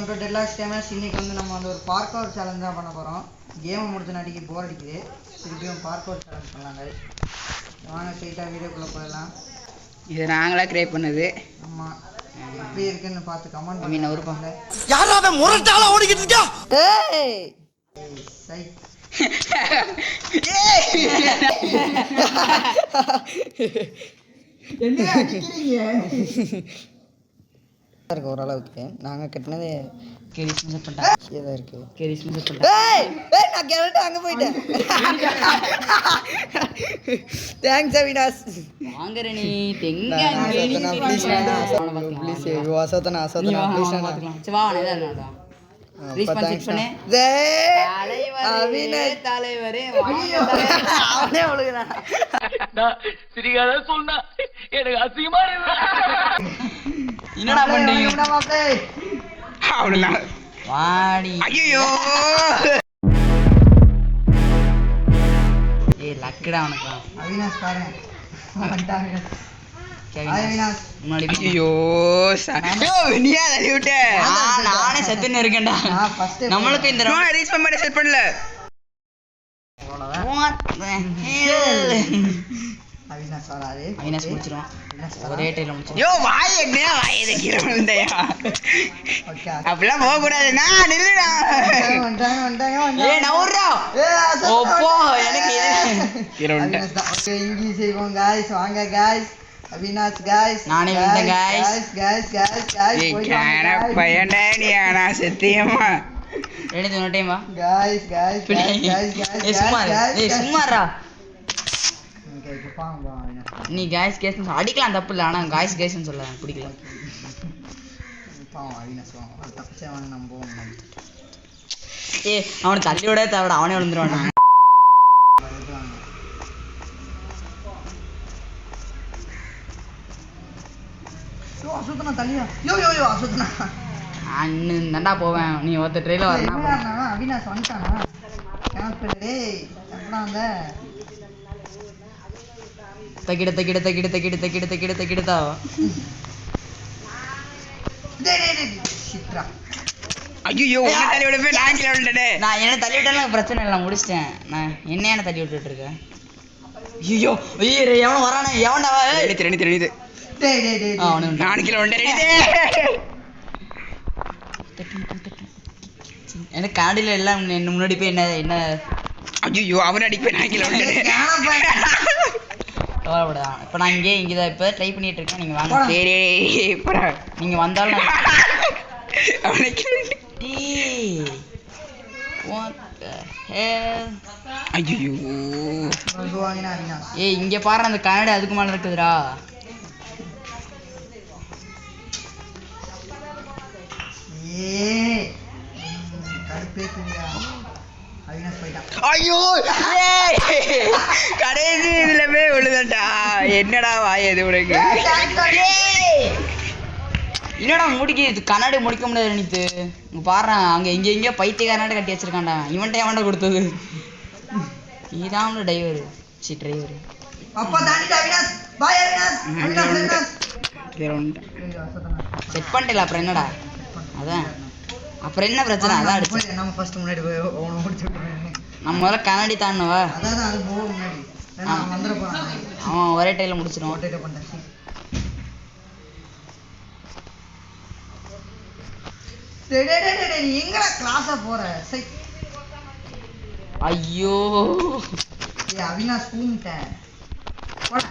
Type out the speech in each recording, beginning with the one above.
Welcome to டெல்லாக்ஸ் cameras. இன்னைக்கு வந்து நம்ம வந்து ஒரு பார்க்கவுட் சேலஞ்ச் தான் பண்ண போகிறோம். கேமை முடிச்ச நாட்டிக்கு போர் அடிக்குது, திருப்பியும் பார்க்கவுட் சேலஞ்ச் பண்ணலாங்க. வாங்க ஸ்ட்ரைட்டாக வீடியோக்குள்ளே போயிடலாம். இது நாங்களா கிரியேட் பண்ணது. ஆமாம், எப்படி இருக்குன்னு பார்த்து கமெண்ட் பண்ணி இருப்பாங்க. யாராவது முரட்டால ஓடிக்கிட்டு இருக்கா? சை என்ன அடிக்கிறீங்க? இருக்கு ஓரளவுக்கு. நாங்கள் கட்டினது தான் இருக்கு. நான் கேரட்டு அங்கே போயிட்டேன். தேங்க்ஸ் அவினாஷ். வாங்குற நீ தெங்க ப்ளீஸ் அசோத்தனா அசோத்தனா ப்ளீஸ் தலைவரே அவனே ஒழுகுறான். சிரிக்காத சொன்னா எனக்கு அசிங்கமா என்னடா பண்றீங்க? வாடி. ஐயோ ஏய் லக்கடா அவனுக்கு. அவினாஷ் பாருங்க வந்துட்டாங்க. நானே செத்துன்னு இருக்கேன்டா. நம்மளுக்கு இந்த ரீச் பண்ண செட் பண்ணல. அவினாஷ் முடிச்சிரும். ஒரே டைல முடிச்சிரும். யோ வாய் என்ன வாய் எதுக்குறவன்டயா? அப்படிலாம் போக கூடாது. நான் நில்லுடா. ஏய் நவுறா. ஓப்போ எனக்கு இது கிரவுண்ட். ஓகே இங்கி செய்வோம் गाइस. வாங்க गाइस. அவினாஷ் गाइस. நானே வந்தேன் गाइस. गाइस போய் காண பயண்டா நீ ஆனா சத்தியமா. ரெடி ஒரு டைம் வா. गाइस சும்மாடா. ஓகே பாங்க நீ गाइस கேஸ் அடிக்கலாம் தப்பு இல்ல. ஆனா गाइस ன்னு சொல்ல எனக்கு பிடிக்கல. பாவம் அவினாஷ் வாங்க தப்பிச்சே வாங்க நம்புவோம். ஏய் அவனை தள்ளி விட தேவடா, அவனே விழுந்துருவான். யோ அசுத்தனா தள்ளியா. யோ அசுத்தனா அண்ணன் தாண்டா போவேன். நீ ஒருத்த ட்ரெயில வரணும். அவினாஷ் வந்துட்டானா? கேன்சல். டேய் எப்படா வந்த? தக்கிட டேய் சித்ரா. ஐயோ உன்னை தள்ளி விட போய் நான் கீழ விழுந்துட்டேன். நான் என்ன தள்ளி விட்டாலும் பிரச்சனை இல்லை, முடிச்சிட்டேன். நான் என்ன தள்ளி விட்டுட்டு இருக்கேன். ஐயோ எவனும் வரானே. எவன்டா? தெரியுது. டேய் நான் கீழ விழுந்துட்டேன். எனக்கு காடியில எல்லாம் என்ன முன்னாடி போய் என்ன ஐயோ அவன் அடிக்க போய் நான் கீழ விழுந்துட்டேன். இப்போ நான் இங்கேதான் இப்போ ட்ரை பண்ணிட்டு இருக்கேன். நீங்க வாங்க. சரி நீங்க வந்தாலும் ஏய் இங்க பாரு அந்த கனடா அதுக்கு மேல இருக்குதுடா. ஐயோ கடைசி இதுல போய் விழுதண்டா. என்னடா வாய் எது உனக்கு? என்னடா முடிக்க கண்ணாடி முடிக்க முடியாது நினைத்து. இங்க பாரு அங்க இங்க பைத்தியக்காரனாட்ட கட்டி வச்சிருக்கான்டா. இவன்ட்ட எவன்டா கொடுத்தது? இதான் டிரைவர். Driver set பண்ணிட்டல. அப்புறம் என்னடா? அதான் அப்புறம் என்ன பிரச்சனை? அதான் அடிச்சு நம்ம ஃபர்ஸ்ட் முன்னாடி போய் அவனை முடிச்சு விட்டுறேன். நம்ம முதல்ல கண்ணாடி தாண்டவா. அதான் அது போக முன்னாடி நான் வந்துட போறேன். அவன் ஒரே டைல முடிச்சிடும். ஓட்டேட்ட பண்ணேன். டேய் நீ எங்கடா கிளாஸா போற? சை ஐயோ ஏய் அவினாஷ் கூமிட்ட. போடா.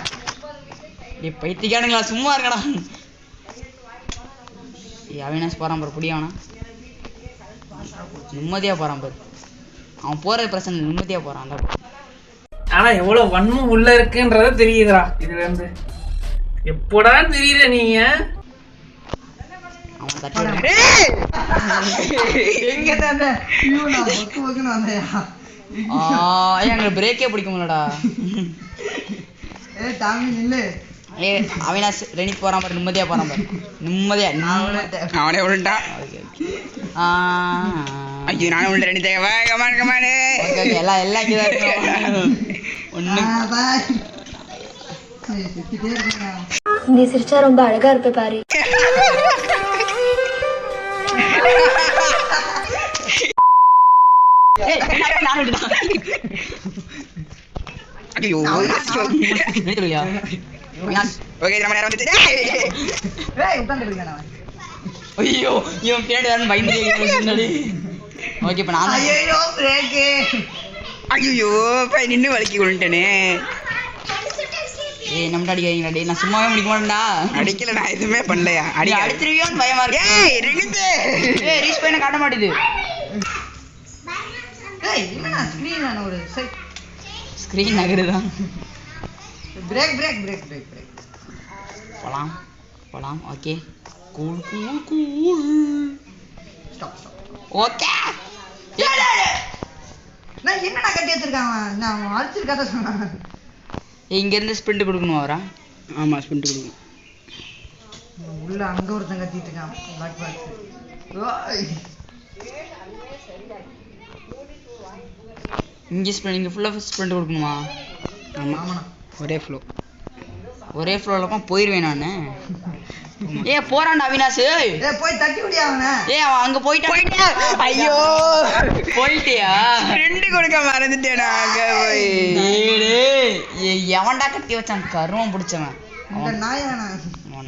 ஏய் பைத்தியக்காரங்களா சும்மா இருக்கடா. ஏய் அவினாஷ் போறான் பாரு. புடியாவனா நிம்மதியா போறான் பாரு. அவன் போறது பிரச்சனை, நிம்மதியா போறான். அந்த ஆனா எவ்வளவு வன்மம் உள்ள இருக்குன்றத தெரியுதுடா. இதுல இருந்து எப்படா தெரியல நீங்க. அவன் தட்டி எங்க தான ஐயோ நான் பக்குன்னு வந்தயா. எங்களுக்கு பிரேக்கே பிடிக்க முடியலடா. ஏய் டாமி நில்லு. ஏய் அவினாஷ் ரெனி போறான் பாரு. நிம்மதியா போறான் பாரு. நிம்மதியா அவனே விழுண்டான். ஐயோ நானும் விழுந்து ரெனி தேவை. கமான் எல்லாம் இங்கதான் ஒண்ணு. நீ சிரிச்சா ரொம்ப அழகா இருப்ப பாரு. ஏய், நான் விட்டுட்டேன். ஐயோ நிறுத்துறியா? அவினாஷ். ஓகே நம்ம நேரம் வந்துச்சு. ஏய் உட்கார்ந்துட்டு இருக்கேன் நான். ஐயோ இவன் பின்னாடி வரணும் பயந்து. ஓகே இப்போ நான் தான். ஐயோ பிரேக். ஐயோ போய் நின்று வலிக்கி கொண்டுட்டேனே. ஏய் நம்மட்ட அடிக்காதீங்கடா டேய், நான் சும்மாவே முடிக்க மாட்டேன்டா. அடிக்கல, நான் எதுவுமே பண்ணலையா? அடி அடிச்சிருவியோன்னு பயமா இருக்கு. ஏய் ரெண்டு ஏய் ரீச் பையனை காட்ட மாட்டேது. ஏய் என்னடா ஸ்கிரீன் நான் ஒரு ஸ்க்ரீன் நகருதான். Break break break break break. போலாம் போலாம். Okay cool cool cool. Stop stop. Okay நான் என்னடா கட்டி வச்சிருக்கான் அவன்? நான் அவன் அடிச்சிருக்காத சொன்னான். இங்க இருந்து ஸ்பிரிண்ட் கொடுக்கணும் வரா. ஆமாம் ஸ்பிரிண்ட் கொடுக்கும். உள்ள அங்க ஒருத்தன் கத்திட்டு இருக்கான் பிளாக் பாக்ஸ். இங்க ஸ்பிரிண்ட், இங்க ஃபுல்லா ஸ்பிரிண்ட் கொடுக்கணுமா? ஆமாண்ணா. ஒரே ஃப்ளோ. ஒரே ஃப்ளோர்ல போயிருவேன் நானு. ஏ போறான்டா அவினாஷ். ஏய் போய் தட்டி விடியா அவனை. ஏய் அவன் அங்க போயிட்டான். ஐயோ போயிட்டியா? ரெண்டு கொடுக்க மறந்துட்டேன் அங்க போய். ஏய் எவன்டா கட்டி வச்சான் கருவம் பிடிச்சவன். இந்த நாயானா.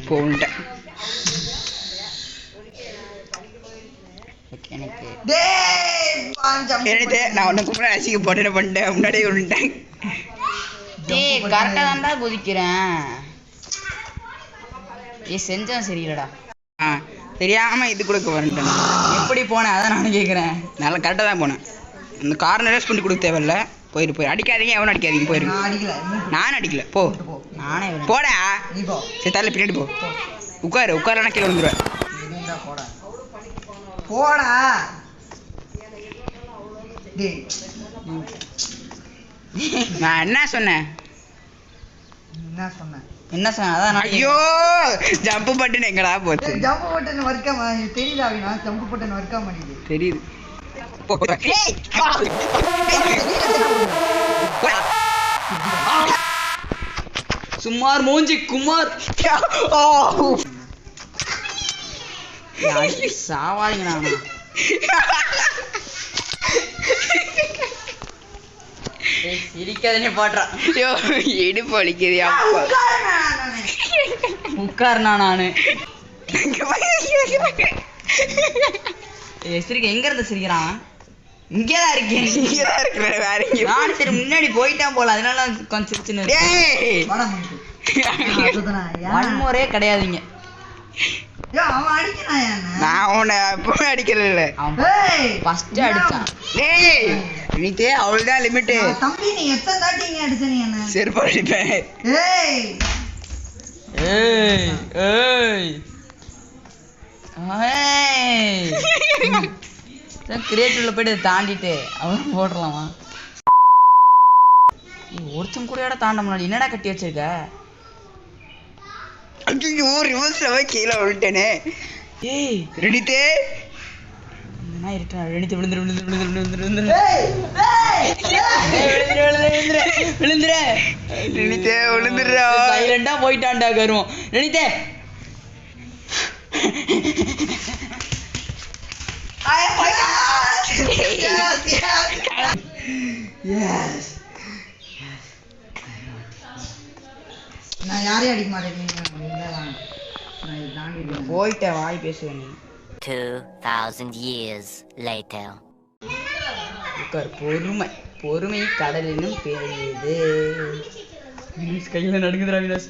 போன்ட்டேன். ஓகே எனக்கு டேய் பாஞ்சம். என்னது நான் உன்னை கூப்பிட அசிங்க போட்டு பண்ணிட்டேன், முன்னாடியே விட்டுட்டேன். டேய் கரெக்டா தான்டா குதிக்கிறேன். ஏய் செஞ்சவன் சரியில்லடா. ஆ தெரியாம இது கொடுக்க வரேன்ட்டேன். எப்படி போனேன் அதான் நானும் கேட்குறேன். நல்லா கரெக்டாக தான் போனேன். அந்த கார்னரே ஸ்பிரிண்ட் கொடுக்க தேவையில்ல. போயிரு அடிக்காதீங்க, எவனும் அடிக்காதீங்க, போயிரு. நான் அடிக்கல. நான் அடிக்கல, போ போ. நானே விடுறேன். போடா. நீ போ. சரி தரல பின்னாடி போ. உட்காரலாம் கீழே வந்துடுவேன். நீடா போடா. போடா. டேய் நான் என்ன சொன்னேன்? என்ன சொன்னேன்? என்ன சொன்ன அதான் நான் ஐயோ ஜம்ப் பட்டன் எங்கடா போச்சு? ஜம்ப் பட்டன் ஒர்க் ஆமா தெரியல அவினா. ஜம்ப் பட்டன் ஒர்க் ஆக மாட்டேங்குது. தெரியுது. ஏய், சுமார் மூஞ்சி குமார். சாவாதீங்க நானா. சிரிக்காதனே பாடுறான். ஐயோ இடுப்பு வலிக்குது அப்பா. உட்காருனா நானு. சிரிக்க எங்க இருந்து சிரிக்கிறான்? இங்கேதான் இருக்கேன். இங்கதான் இருக்கிறேன், வேற எங்கேயும். நானும் சரி முன்னாடி போயிட்டான் போல அதனால கொஞ்சம் சிரிச்சுன்னு இருக்கேன். ஏய், வாடா மனுஷன். அதுதானா யா. வன்முறையே கிடையாதுங்க. யா அவன் அடிக்கிறான் என்ன? நான் உன்னை எப்பவுமே அடிக்கிறது இல்ல. அவன் ஏய் ஃபர்ஸ்ட் அடிச்சான். ஏய் நீத்தே அவ்வளவுதான் லிமிட்டு. தம்பி நீ எத்தனை தாட்டி இங்க அடிச்ச நீ என்ன? செருப்பு அடிப்பேன். ஏய் ஏய் ஏய் ஏய் கிரியேட்டிவ்ல போயிட்டு தாண்டிட்டு அவன் போடலாமா? ஒருத்தன் கூட இடம் தாண்ட முன்னாடி என்னடா கட்டி வச்சிருக்க? ஐயோ ரிவர்ஸ்ல போய் கீழே விழுட்டேனே. ஏய் ரெடித்தே என்ன இருக்கா? ரெடித்து விழுந்துரு விழுந்துரு விழுந்துரு விழுந்துரு விழுந்துரு ஏய் விழுந்துரு. ரெடித்தே விழுந்துடுறா. சைலண்டா போயிட்டான்டா கருவம். ரெடித்தே எஸ். நான் யாரையும் அடிக்க மாட்டேன். நீங்க தான். நான் இதை தாண்டிடுவேன். போயிட்ட வாய் பேசுவேன் நீ. 2000 years later. பொறுமை பொறுமை கடலினும் பெரியது. கையில நடுங்குதுடா வினாஸ்.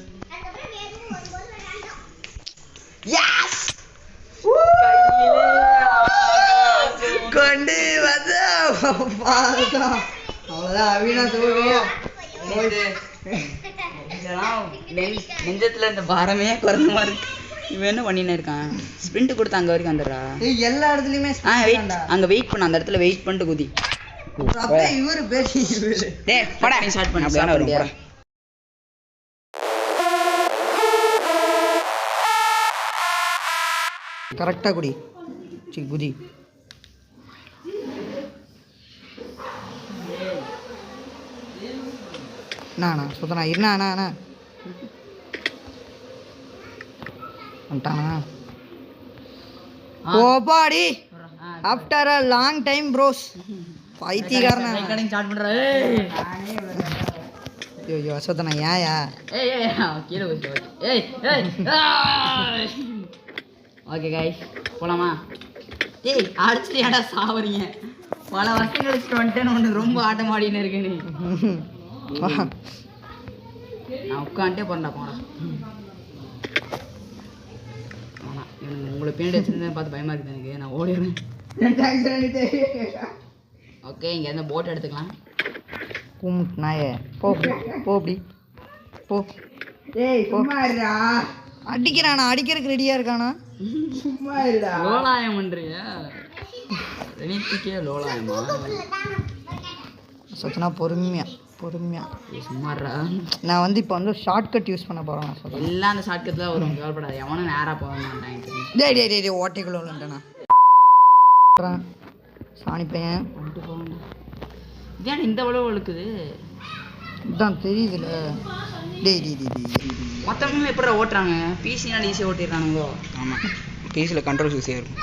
கொண்டு வந்து அவ்வளவுதான் அவினாஷ் போடுவோம். நெஞ்சத்துல இந்த பாரமே குறைஞ்ச மாதிரி இருக்கு. இவன் என்ன பண்ணின்னு இருக்கான்? ஸ்பிரிண்ட் கொடுத்து அங்க வரைக்கும் வந்துடுறா. ஏய் எல்லா இடத்துலயுமே வெயிட் அங்க வெயிட் பண்ண, அந்த இடத்துல வெயிட் பண்ணிட்டு குதி. அப்படியே இவரு பேசி இவரு. டேய் போடா நீ ஸ்டார்ட் பண்ணு. அப்படியே வரும் போடா. கரெக்டா குடி. சரி குதி. அண்ணா சுத்தனா இருண்ணா அண்ணா அண்ணா வந்துட்டானா? Oh buddy after a long time bros. பைத்தியக்காரனா ரெக்கார்டிங் ஸ்டார்ட் பண்றேன். ஏய் நானே இவ்வளவு ஐயோ அசோத்தனா ஏயா ஏய் ஏய் கீழே போச்சு. ஏய் ஏய் ஓகே गाइस போலாமா? ஏய் அடிச்சியாடா சாவறீங்க. பல வருஷம் கழிச்சு வந்துட்டேன்னு ஒன்று ரொம்ப ஆட்டம் ஆடின்னு இருக்கு நீ. நான் உட்காந்துட்டே போறேன்டா போனா. ஆமா உங்களை பின்னாடி வச்சிருந்தேன் பார்த்து பயமா இருக்குது எனக்கு. நான் ஓடிடுறேன். ஓகே இங்க இருந்து போட் எடுத்துக்கலாம். நாயே போ போ அப்படி போ. ஏய் சும்மா இருடா. அடிக்கிறானா? அடிக்கிறதுக்கு ரெடியா இருக்கானா? சும்மா இருடா. லோலாயம் பண்றியா? ரெனித்துக்கே லோலாயமா? சொச்சனா பொறுமையா பொறுமையா சும்மாடா. நான் வந்து இப்போ வந்து ஷார்ட்கட் யூஸ் பண்ண போறேன். நான் சொல்றேன் எல்லாம் அந்த ஷார்ட்கட்ல தான் வரும். கவலைப்படாத. எவனும் நேரா போக மாட்டான். டேய் டேய் டேய் ஓட்டைக்குள்ள வந்துட்டேனா சாணி பையன் வந்துட்டு போகணும். இதான் இந்த அளவு இழுக்குது. இதான் தெரியுதுல. டேய் டேய் டேய் டேய் மொத்தமும் எப்படி ஓட்டுறாங்க? பிசினால ஈஸியாக ஓட்டிடுறானுங்களோ? ஆமாம் பிசியில் கண்ட்ரோல்ஸ் ஈஸியாக இருக்கும்.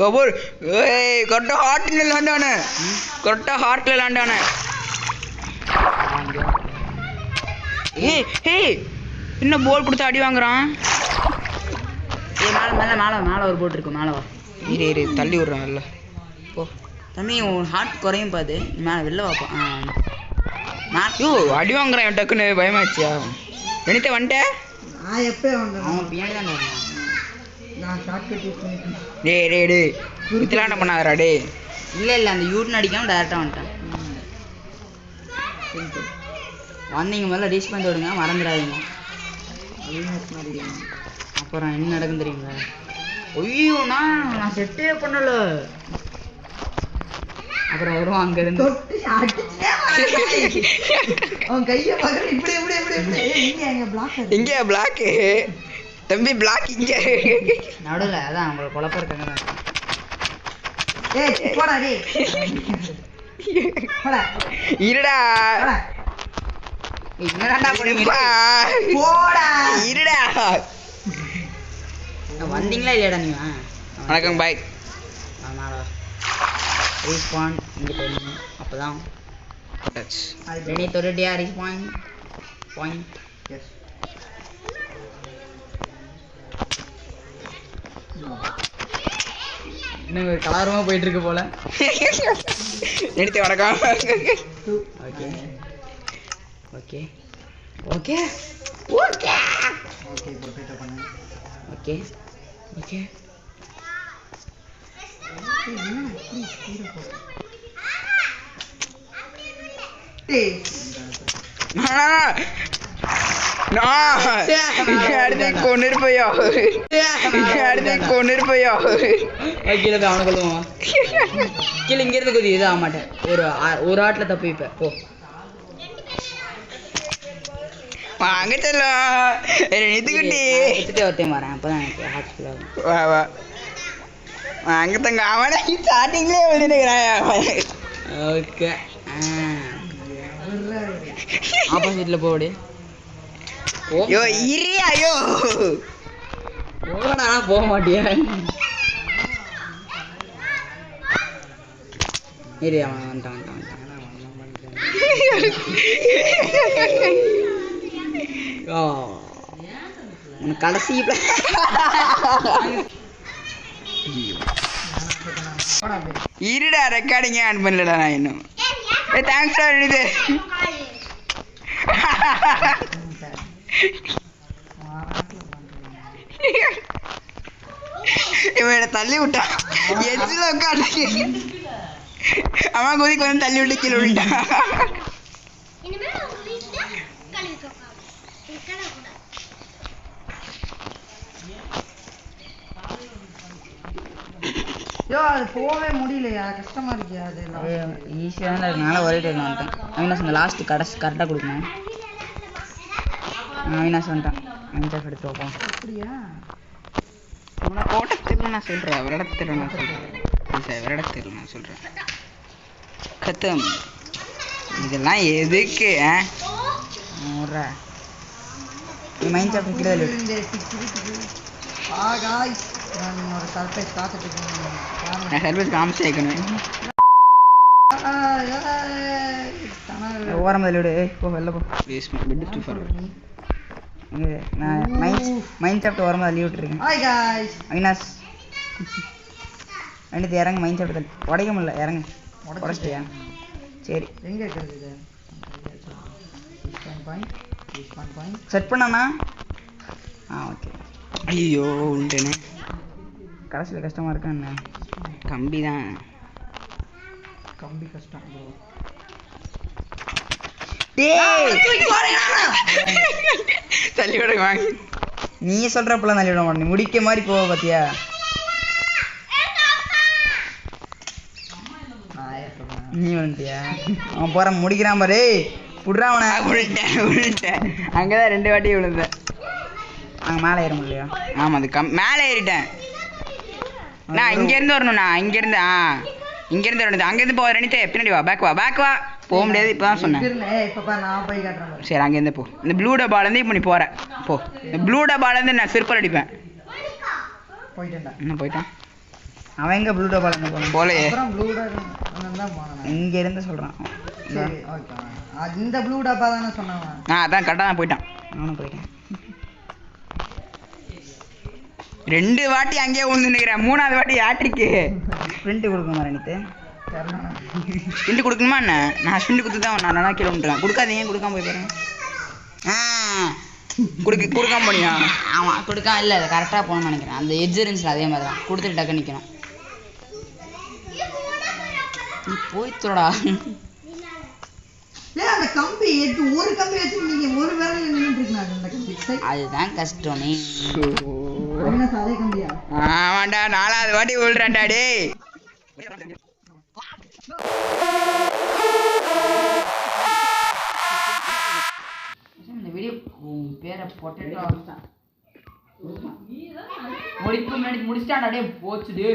கபூர் ஏய் கரெக்டா ஹார்ட்ல லாண்டானே. கரெக்டா ஹார்ட்ல லாண்டானே. ஏய் ஏய் என்ன போல் கொடுத்து அடி வாங்குறான். ஏய் மேலே மேலே மேலே மேலே ஒரு போட் இருக்கு. மேலே வா. இரு இரு தள்ளி விடுறான் இல்லை போ. தம்பி உன் ஹார்ட் குறையும் பாது. மேலே வெளில வாப்பா. ஐயோ அடி வாங்குறான் டக்குன்னு பயமாச்சியா? வெனித்த வந்துட்டேன். நான் எப்போ வந்தேன்? அவன் பின்னாடி தான் வருவான். நான் ஷார்ட்கட் யூஸ் பண்ணிட்டேன். டேய் டேய் டேய் இதெல்லாம் என்ன பண்ணாதடா டேய். இல்லை இல்லை அந்த யூட்னு அடிக்காம டேரெக்டாக வந்துட்டான். வந்தீங்க முதல்ல ரீச் பண்ணி விடுங்க. மறந்துடாதீங்க. அப்புறம் என்ன நடக்கும் தெரியுங்களா? ஐயோ நான் செட்டே பண்ணல. அப்புறம் வருவான் அங்கேருந்து. அவன் கையை பார்க்குற இப்படி இப்படி இப்படி இப்படி. இங்கே எங்க பிளாக் எங்கேயா பிளாக்கு? தம்பி பிளாக் இங்கே நடுவில். அதான் அவங்கள குழப்ப இருக்காங்க தான். ஏய் போடா டேய் போடா இருடா போடா என்னடா இருப்பா. போடா. இருடா. வந்தீங்களா இல்லையாடா நீங்க? வணக்கம் பாய். அதனால ரீஸ்பான் இங்கே போயிடணும். அப்போ தான் ரெடி தொட்டியா ரீஸ்பான் பாயிண்ட். இன்னும் கலரமாக போயிட்டு இருக்கு போல. நிறுத்தி வணக்கம். Okay okay okay okay okay ப்ரொஃபைட்டா பண்ணு. ஓகே ஓகே டேய் அடுத்து கொண்டிருப்பையோ அடுத்து கொண்டிருப்பையோ. கீழே போய் அவனை கொள்ளுவான். கீழே இங்கேருந்து குதி. இது ஆக மாட்டேன். ஒரு ஆட்டில் தப்பி இப்போ போ. வாங்க செல்லம் நித்துக்குட்டி. எடுத்துகிட்டே ஒருத்தையும் வரேன். அப்போ தான் எனக்கு ஹார்ட் ஃபுல் ஆகும். வா வா வாங்க தங்க. அவனை ஸ்டார்டிங்லேயே விழுந்துக்கிறாயா? ஓகே ஆப்போசிட்டில் போடு. ஐயோ இரியா ஐயோ போடா போக மாட்டியா? இரு அவன் வந்துட்டான் உனக்கு கடைசி இருடா ரெக்கார்டிங்கே ஆன் பண்ணலடா நான் இன்னும். தேங்க்ஸ்டா இது. இவனை தள்ளி விட்டான். எச்சில் உட்காந்து அவன் குதிக்கு வந்து தள்ளி விட்டு கீழே விட்டான். ஐயோ அது போகவே முடியலையா? கஷ்டமா இருக்கியா? அது ஈஸியாக தான் இருக்கு. நல்லா ஒரே டைம் வந்துட்டேன். அவினாஸ் இந்த லாஸ்ட்டு கரெக்டாக கொடுக்கணும். அவினாஸ் வந்துட்டான். அவினாஸ் எடுத்து வைப்போம். அப்படியா? உனக்கு ஓட்ட தெரியல நான் சொல்கிறேன், விரட தெரியல நான் சொல்கிறேன், விரட தெரியல நான் சொல்கிறேன். கத்தம் இதெல்லாம் எதுக்கு முறை நீ மைண்ட் சாப்பிட்டு கீழே தள்ளி விடு. நான் ஒரு சர்ப்ரைஸ் காத்துட்டு நான் சர்வீஸ் காமிச்சு வைக்கணும். ஓரம் தள்ளி விடு. போ வெளில போ. ப்ளீஸ் பெட் டூ ஃபார் இங்கே நான் மைண்ட் சாப்பிட்டு ஓரமாக தள்ளி விட்டுருக்கேன். ஹாய் गाइस அவினாஷ் ரெண்டு இறங்க. மைண்ட் சாப்பிட்டு தள்ளி உடைக்க முடியல, இறங்க. உடச்சிட்டியா? சரி எங்க இருக்குது இது? பாயிண்ட் செட் பண்ணாண்ணா. ஓகே. ஐயோ உண்டுன்னு கடைசியில் கஷ்டமாக இருக்கா என்ன? கம்பி தான் கம்பி கஷ்டம் ப்ரோ. தள்ளி விட வாங்க. நீ சொல்கிறப்பெல்லாம் தள்ளி விட மாட்டேன். முடிக்க மாதிரி போவ பார்த்தியா? நீ வந்துட்டியா? அவன் போகிற முடிக்கிறான் பாரு. விட்றான் அவனை. விழுட்டேன் அங்கே தான் 2 வாட்டி விழுந்தேன். அங்கே மேலே ஏற முடியலையா? ஆமாம் அது மேலே ஏறிட்டேன். நான் இங்கேருந்து வரணும்ண்ணா. இங்கேருந்து இங்கேருந்து வரணும். அங்கேருந்து போக ரெண்டு பின்னாடி வா. பேக் வா. போக முடியாது. இப்போ தான் சொன்னேன். இப்போ நான் போய் காட்டுறேன். சரி அங்கேருந்து போ. இந்த ப்ளூ டப்பாலேருந்து இப்போ நீ போகிற போ. இந்த ப்ளூ டப்பாலேருந்து நான் சிற்பல் அடிப்பேன். போயிட்டேன்டா. இன்னும் போயிட்டான். அவன் எங்கே ப்ளூ டப்பாலேருந்து போகணும் போலையே. அப்புறம் ப்ளூ டப்பா தான் போனேன். இங்கேருந்து சொல்கிறான். சரி ஓகே. இந்த ப்ளூ டப்பா தானே சொன்னாங்க. அதான் கரெக்டாக தான் போயிட்டான். நானும் போயிட்டேன். 2 வாட்டி அங்கேயே விழுந்து நிற்கிறேன். 3ஆவது வாட்டி யாட்ரிக்கு ஸ்ப்ரிண்ட் கொடுக்குமா ரெண்டு? ஸ்ப்ரிண்ட் கொடுக்கணுமா என்ன? நான் ஸ்ப்ரிண்ட் கொடுத்து தான் நான் நல்லா கீழே விட்டுறேன். கொடுக்காதீங்க. கொடுக்காம போய் பாருங்க. கொடுக்காம முடியும். ஆமாம் கொடுக்காம இல்லை, அது கரெக்டாக போகணும்னு நினைக்கிறேன். அந்த எட்ஜ் இருந்துச்சு அதே மாதிரி தான் கொடுத்துட்டு டக்கு நிற்கணும். நீ போய்த்துடா. அந்த கம்பி எடுத்து ஒரு கம்பி வச்சு நீங்க ஒரு வேலையில நின்றுட்டு இருக்கீங்க. அந்த கம்பி அதுதான் கஷ்டம். நீ அதே கம்பியா? ஆமாண்டா 4ஆவது வாட்டி விழுறான்டா டேய். இந்த வீடியோ பேரை பொட்டேட்டோ முடிப்பு முன்னாடி முடிச்சிட்டான்டா டே. போச்சு டே.